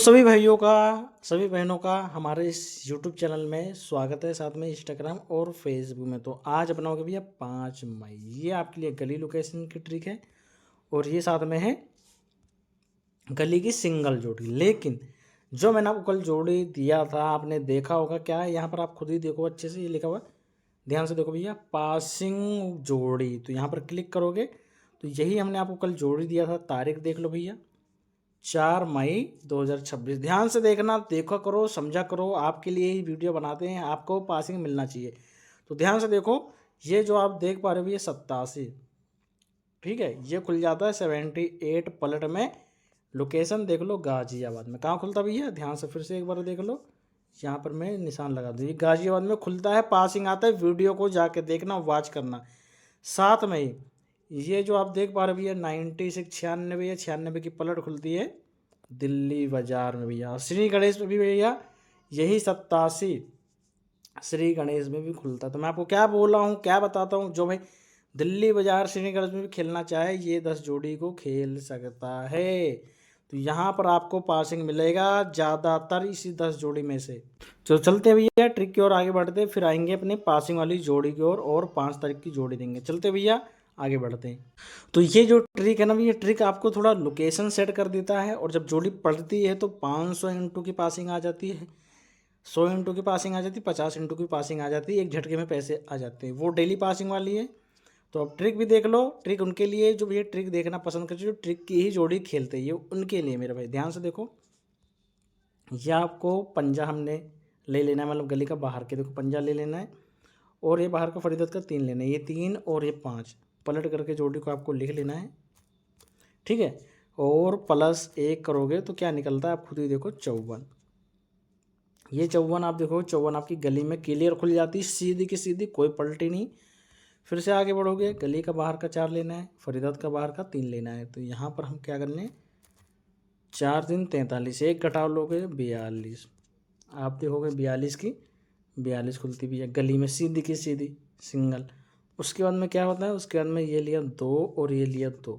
सभी भाइयों का सभी बहनों का हमारे इस YouTube चैनल में स्वागत है, साथ में इंस्टाग्राम और फेसबुक में। तो आज अपनाओगे भैया 5 मई, ये आपके लिए गली लोकेशन की ट्रिक है और ये साथ में है गली की सिंगल जोड़ी। लेकिन जो मैंने आपको कल जोड़ी दिया था आपने देखा होगा, क्या है यहाँ पर आप खुद ही देखो, अच्छे से ये लिखा हुआ, ध्यान से देखो भैया, पासिंग जोड़ी। तो यहाँ पर क्लिक करोगे तो यही हमने आपको कल जोड़ी दिया था। तारीख देख लो भैया, 4 मई 2026। ध्यान से देखना, देखा करो, समझा करो, आपके लिए ही वीडियो बनाते हैं, आपको पासिंग मिलना चाहिए। तो ध्यान से देखो, ये जो आप देख पा रहे हो ये 87, ठीक है, ये खुल जाता है 78 पलट में। लोकेशन देख लो गाजियाबाद में। कहाँ खुलता भैया, ध्यान से फिर से एक बार देख लो, यहाँ पर मैं निशान लगा दूँ, ये गाजियाबाद में खुलता है, पासिंग आता है। वीडियो को जाके देखना, वॉच करना। साथ में ही ये जो आप देख पा रहे भैया 96 96 या 96 की पलट खुलती है दिल्ली बाजार में भैया। श्री गणेश में भी भैया यही 87 श्री गणेश में भी खुलता है। तो मैं आपको क्या बोल रहा हूँ, क्या बताता हूँ, जो भाई दिल्ली बाजार श्री गणेश में भी खेलना चाहे ये 10 जोड़ी को खेल सकता है। तो यहाँ पर आपको पासिंग मिलेगा ज़्यादातर इसी 10 जोड़ी में से। तो चलते हैं भैया ट्रिक की ओर आगे बढ़ते हैं, फिर आएंगे अपने पासिंग वाली जोड़ी की ओर और 5 तारीख की जोड़ी देंगे। चलते भैया आगे बढ़ते हैं। तो ये जो ट्रिक है ना भैया, ट्रिक आपको थोड़ा लोकेशन सेट कर देता है और जब जोड़ी पड़ती है तो 500 इंटू की पासिंग आ जाती है, 100 इंटू की पासिंग आ जाती है, 50 इंटू की पासिंग आ जाती है, एक झटके में पैसे आ जाते हैं। वो डेली पासिंग वाली है। तो अब ट्रिक भी देख लो। ट्रिक उनके लिए जो भैया ट्रिक देखना पसंद करते, जो ट्रिक की ही जोड़ी खेलते हैं, ये उनके लिए मेरे भाई। ध्यान से देखो, यह आपको पंजा हमने ले लेना है, मतलब गली का बाहर के देखो पंजा ले लेना है और ये बाहर का फरीदत का 3 लेना है, ये 3 और ये 5 पलट करके जोड़ी को आपको लिख लेना है, ठीक है। और +1 करोगे तो क्या निकलता है आप खुद ही देखो, 54। ये 54 आप देखो, 54 आपकी गली में क्लियर खुल जाती है, सीधी की सीधी, कोई पलटी नहीं। फिर से आगे बढ़ोगे, गली का बाहर का 4 लेना है, फरीदत का बाहर का 3 लेना है। तो यहाँ पर हम क्या कर लें, 4 3 43, एक घटाव लोगे 42, आप देखोगे 42 की 42 खुलती भी है गली में सीधी की सीधी सिंगल। उसके बाद में क्या होता है, उसके बाद में ये लिया 2 और ये लिया 2,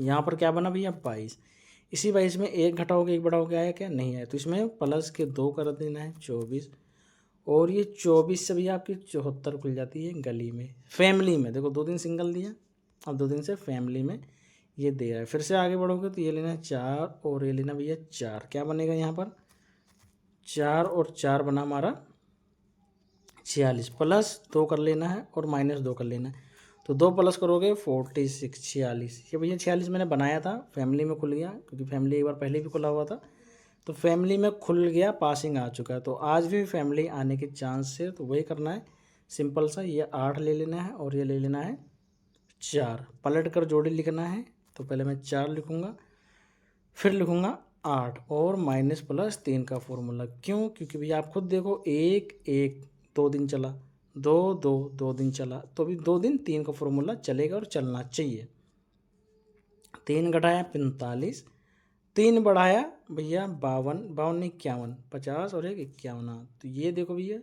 यहाँ पर क्या बना भैया 22। इसी 22 में एक घटाओगे एक बढ़ाओगे, आया क्या, नहीं आया। तो इसमें प्लस के 2 कर देना है, 24। और ये 24 से भैया आपकी 74 खुल जाती है गली में, फैमिली में। देखो 2 दिन सिंगल दिया, अब 2 दिन से फैमिली में ये दे रहा है। फिर से आगे बढ़ोगे तो ये लेना है 4 और ये लेना भैया 4, क्या बनेगा यहाँ पर, 4 और 4 बना हमारा 46, +2 कर लेना है और -2 कर लेना है। तो 2 प्लस करोगे 46, 46। ये भैया 46 मैंने बनाया था, फैमिली में खुल गया, क्योंकि फैमिली एक बार पहले भी खुला हुआ था। तो फैमिली में खुल गया, पासिंग आ चुका है। तो आज भी फैमिली आने के चांस है, तो वही करना है सिंपल सा। ये 8 ले लेना है और ये ले लेना है 4, पलट कर जोड़ी लिखना है। तो पहले मैं 4 लिखूँगा, फिर लिखूँगा 8 और -+3 का फॉर्मूला। क्यों, क्योंकि भैया आप खुद देखो, 1 1 2 दिन चला, 2 2 2 दिन चला, तो अभी 2 दिन 3 का फॉर्मूला चलेगा और चलना चाहिए। 3 घटाया 45, 3 बढ़ाया भैया 52, 52 51, 50 और 1 51। तो ये देखो भैया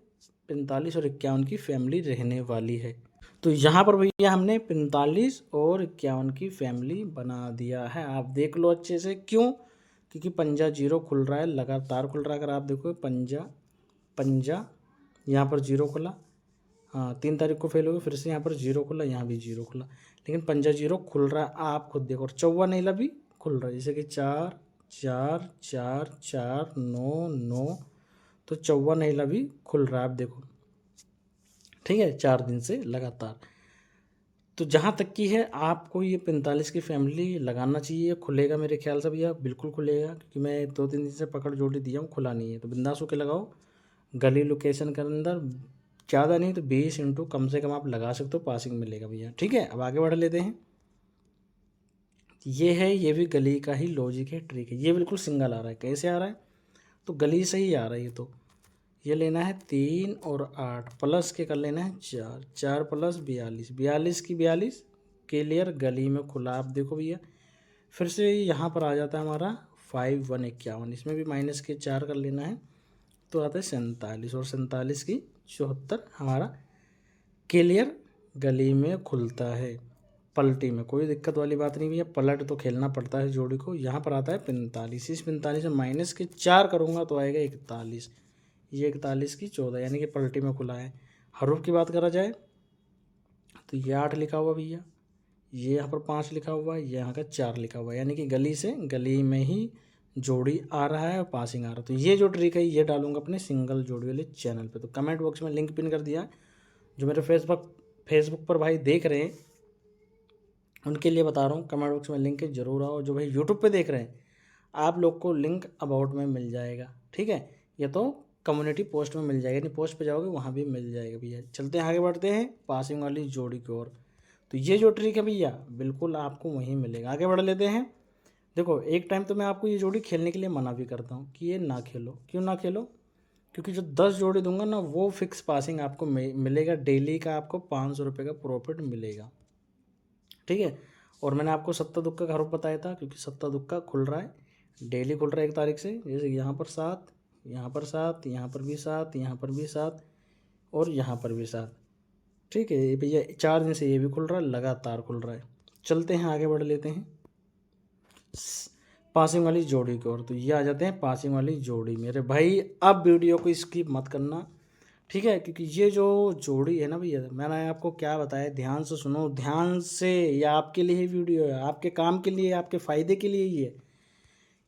45 और 51 की फैमिली रहने वाली है। तो यहाँ पर भैया हमने 45 और 51 की फैमिली बना दिया है, आप देख लो अच्छे से। क्यों, क्योंकि पंजा 0 खुल रहा है, लगातार खुल रहा है। अगर आप देखो पंजा पंजा यहाँ पर 0 खुला, हाँ 3 तारीख को फेल हो गई, फिर से यहाँ पर 0 खुला, यहाँ भी 0 खुला, लेकिन पंजा 0 खुल रहा है, आप खुद देखो। और 54 नहीं भी खुल रहा है, जैसे कि 4 4 4 4 9 9, तो 54 नहीं भी खुल रहा है, आप देखो, ठीक है, 4 दिन से लगातार। तो जहाँ तक की है, आपको ये 45 की फैमिली लगाना चाहिए। खुलेगा मेरे ख्याल से भैया, बिल्कुल खुलेगा, क्योंकि मैं 2-3 दिन से पकड़ जोड़ी दिया हूँ, खुला नहीं है। तो बिंदास होकर लगाओ, गली लोकेशन के अंदर ज़्यादा नहीं तो 20 इंटू कम से कम आप लगा सकते हो, पासिंग मिलेगा भैया, ठीक है। अब आगे बढ़ लेते हैं। ये है, ये भी गली का ही लॉजिक है, ट्रिक है। ये बिल्कुल सिंगल आ रहा है, कैसे आ रहा है, तो गली से ही आ रहा है ये। तो ये लेना है 3 और 8, प्लस के कर लेना है 4, 4 + 42, 42 की 42 क्लियर गली में खुला, आप देखो भैया। फिर से यहाँ पर आ जाता है हमारा 5 1 51, इसमें भी माइनस के 4 कर लेना है, तो आता है 47 और 47 की 74 हमारा क्लियर गली में खुलता है। पलटी में कोई दिक्कत वाली बात नहीं भैया, पलट तो खेलना पड़ता है जोड़ी को। यहाँ पर आता है 45, इस 45 से माइनस के 4 करूँगा तो आएगा 41, ये 41 की 14, यानी कि पलटी में खुला है। हरूफ की बात करा जाए तो ये 8 लिखा हुआ भैया, ये यहाँ पर 5 लिखा हुआ है, ये यहाँ का 4 लिखा हुआ है, यानी कि गली से गली में ही जोड़ी आ रहा है और पासिंग आ रहा है। तो ये जो ट्रिक है ये डालूंगा अपने सिंगल जोड़ी वाले चैनल पे। तो कमेंट बॉक्स में लिंक पिन कर दिया, जो मेरे फेसबुक पर भाई देख रहे हैं उनके लिए बता रहा हूँ, कमेंट बॉक्स में लिंक जरूर आओ। जो भाई यूट्यूब पे देख रहे हैं आप लोग को लिंक अबाउट में मिल जाएगा, ठीक है, ये तो कम्युनिटी पोस्ट में मिल जाएगा, नहीं पोस्ट पे जाओगे वहाँ भी मिल जाएगा भैया। चलते हैं आगे बढ़ते हैं पासिंग वाली जोड़ी की ओर। तो ये जो ट्रिक है भैया बिल्कुल आपको वहीं मिलेगा। आगे बढ़ लेते हैं। देखो एक टाइम तो मैं आपको ये जोड़ी खेलने के लिए मना भी करता हूँ कि ये ना खेलो। क्यों ना खेलो? क्योंकि जो 10 जोड़ी दूंगा ना वो फिक्स पासिंग आपको मिलेगा, डेली का आपको 500 रुपये का प्रॉफिट मिलेगा, ठीक है। और मैंने आपको सत्ता दुक्का का हरूफ बताया था, क्योंकि सत्ता दुक्का खुल रहा है, डेली खुल रहा है 1 तारीख से। जैसे यहाँ पर 7, यहाँ पर 7, यहाँ पर भी 7, यहाँ पर भी 7 और यहाँ पर भी 7, ठीक है। ये भैया 4 दिन से ये भी खुल रहा है, लगातार खुल रहा है। चलते हैं आगे बढ़ लेते हैं पासिंग वाली जोड़ी की ओर। तो ये आ जाते हैं पासिंग वाली जोड़ी मेरे भाई। अब वीडियो को स्किप मत करना, ठीक है, क्योंकि ये जो जोड़ी है ना भैया, मैंने आपको क्या बताया, ध्यान से सुनो, ध्यान से। ये आपके लिए ही वीडियो है, आपके काम के लिए, आपके फ़ायदे के लिए ही है।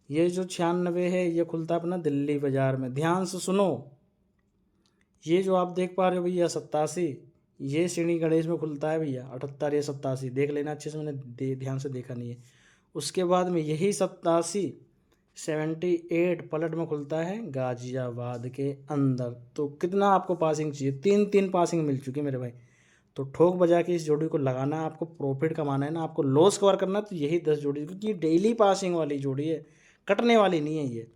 ये जो 96 है ये खुलता है अपना दिल्ली बाज़ार में, ध्यान से सुनो। ये जो आप देख पा रहे हो भैया 87, ये श्रेणी गणेश में खुलता है भैया 78 या 87, देख लेना अच्छे से, मैंने ध्यान से देखा नहीं है। उसके बाद में यही 78 पलट में खुलता है गाजियाबाद के अंदर। तो कितना आपको पासिंग चाहिए? 3 पासिंग मिल चुकी मेरे भाई। तो ठोक बजा के इस जोड़ी को लगाना है, आपको प्रॉफिट कमाना है ना, आपको लॉस कवर करना है, तो यही 10 जोड़ी, क्योंकि ये डेली पासिंग वाली जोड़ी है, कटने वाली नहीं है ये,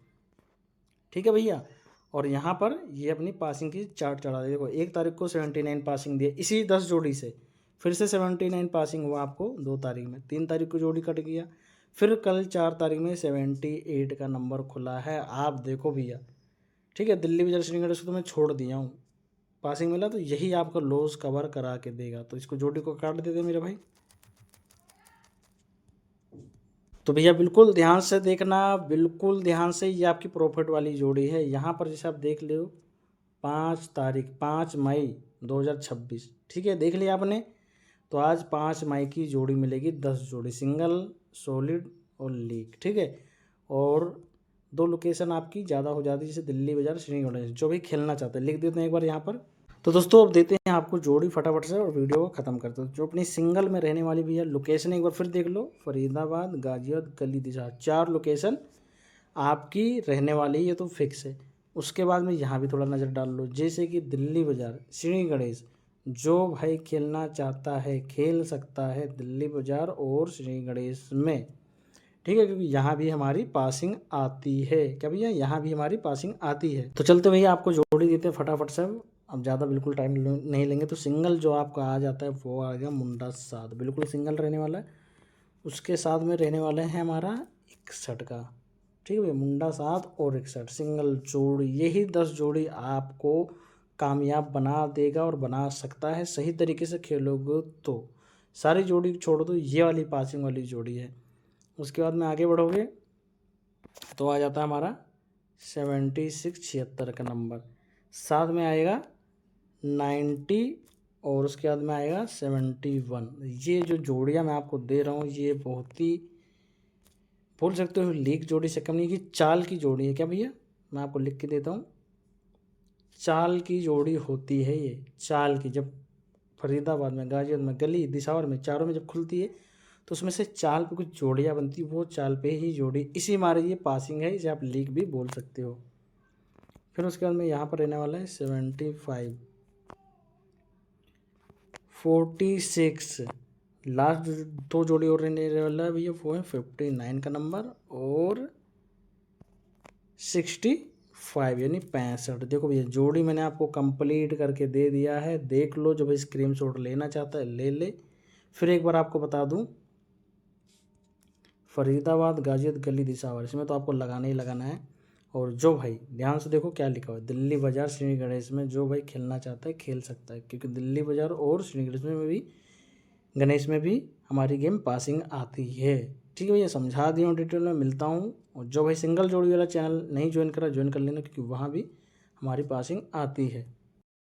ठीक है भैया। और यहाँ पर ये अपनी पासिंग की चार्ट चढ़ा दे। देखो 1 तारीख को 79 पासिंग दिए इसी 10 जोड़ी से, फिर से 79 पासिंग हुआ आपको 2 तारीख में, 3 तारीख को जोड़ी कट गया, फिर कल 4 तारीख में 78 का नंबर खुला है। आप देखो भैया, ठीक है, दिल्ली बाजार श्रीनगर से तो मैं छोड़ दिया हूँ, पासिंग मिला तो यही आपको लॉस कवर करा के देगा। तो इसको जोड़ी को काट देते मेरे भाई। तो भैया बिल्कुल ध्यान से देखना, बिल्कुल ध्यान से, ये आपकी प्रॉफिट वाली जोड़ी है। यहाँ पर जैसे आप देख लो 5 मई 2026, ठीक है, देख लिया आपने। तो आज 5 मई की जोड़ी मिलेगी, 10 जोड़ी सिंगल, सॉलिड और लीग, ठीक है। और 2 लोकेशन आपकी ज़्यादा हो जाती है, जैसे दिल्ली बाजार श्रीगणेश। जो भी खेलना चाहते हैं लिख देते हैं एक बार यहाँ पर। तो दोस्तों अब देते हैं आपको जोड़ी फटाफट से और वीडियो को ख़त्म करते हैं। जो अपनी सिंगल में रहने वाली भैया लोकेशन एक बार फिर देख लो, फरीदाबाद, गाजियाबाद, गली दिशा, 4 लोकेशन आपकी रहने वाली, ये तो फिक्स है। उसके बाद में यहाँ भी थोड़ा नज़र डाल लो, जैसे कि दिल्ली बाज़ार श्री गणेश, जो भाई खेलना चाहता है खेल सकता है दिल्ली बाज़ार और श्री गणेश में, ठीक है, क्योंकि यहाँ भी हमारी पासिंग आती है। क्या भैया? यहाँ भी हमारी पासिंग आती है। तो चलते भैया आपको जोड़ी देते हैं फटाफट से, अब ज़्यादा बिल्कुल टाइम नहीं लेंगे। तो सिंगल जो आपका आ जाता है वो आ गया मुंडा 7, बिल्कुल सिंगल रहने वाला है। उसके साथ में रहने वाले हैं हमारा 61 का, ठीक है भैया, मुंडा 7 और 61 सिंगल जोड़ी। यही 10 जोड़ी आपको कामयाब बना देगा और बना सकता है, सही तरीके से खेलोगे तो। सारी जोड़ी छोड़ दो, ये वाली पासिंग वाली जोड़ी है। उसके बाद में आगे बढ़ोगे तो आ जाता है हमारा 76 का नंबर, साथ में आएगा 90 और उसके बाद में आएगा 71। ये जो जोड़ियाँ मैं आपको दे रहा हूँ ये बहुत ही, बोल सकते हो लीग जोड़ी से कम नहीं, कि चाल की जोड़ी है। क्या भैया? मैं आपको लिख के देता हूँ, चाल की जोड़ी होती है ये, चाल की। जब फरीदाबाद में, गाजियाबाद में, गली दिसावर में, चारों में जब खुलती है तो उसमें से चाल पे कुछ जोड़ियाँ बनती, वो चाल पे ही जोड़ी, इसी मारे ये पासिंग है, इसे आप लीग भी बोल सकते हो। फिर उसके बाद में यहाँ पर रहने वाला है 75, 46, लास्ट 2 जोड़ी और रहने वाला है भैया, वो है 59 का नंबर और 65 यानी 65। देखो भैया जोड़ी मैंने आपको कंप्लीट करके दे दिया है, देख लो। जो भाई स्क्रीनशॉट लेना चाहता है ले ले। फिर एक बार आपको बता दूं, फरीदाबाद, गाजियाबाद, गली दिसावर, इसमें तो आपको लगाना ही लगाना है। और जो भाई ध्यान से देखो क्या लिखा हुआ है, दिल्ली बाजार श्री गणेश में जो भाई खेलना चाहता है खेल सकता है, क्योंकि दिल्ली बाजार और श्री गणेश में भी गणेश में भी हमारी गेम पासिंग आती है। ठीक है भैया, समझा दिया हूँ डिटेल में। मिलता हूँ, और जो भाई सिंगल जोड़ी वाला चैनल नहीं ज्वाइन करा ज्वाइन कर लेना, क्योंकि वहाँ भी हमारी पासिंग आती है।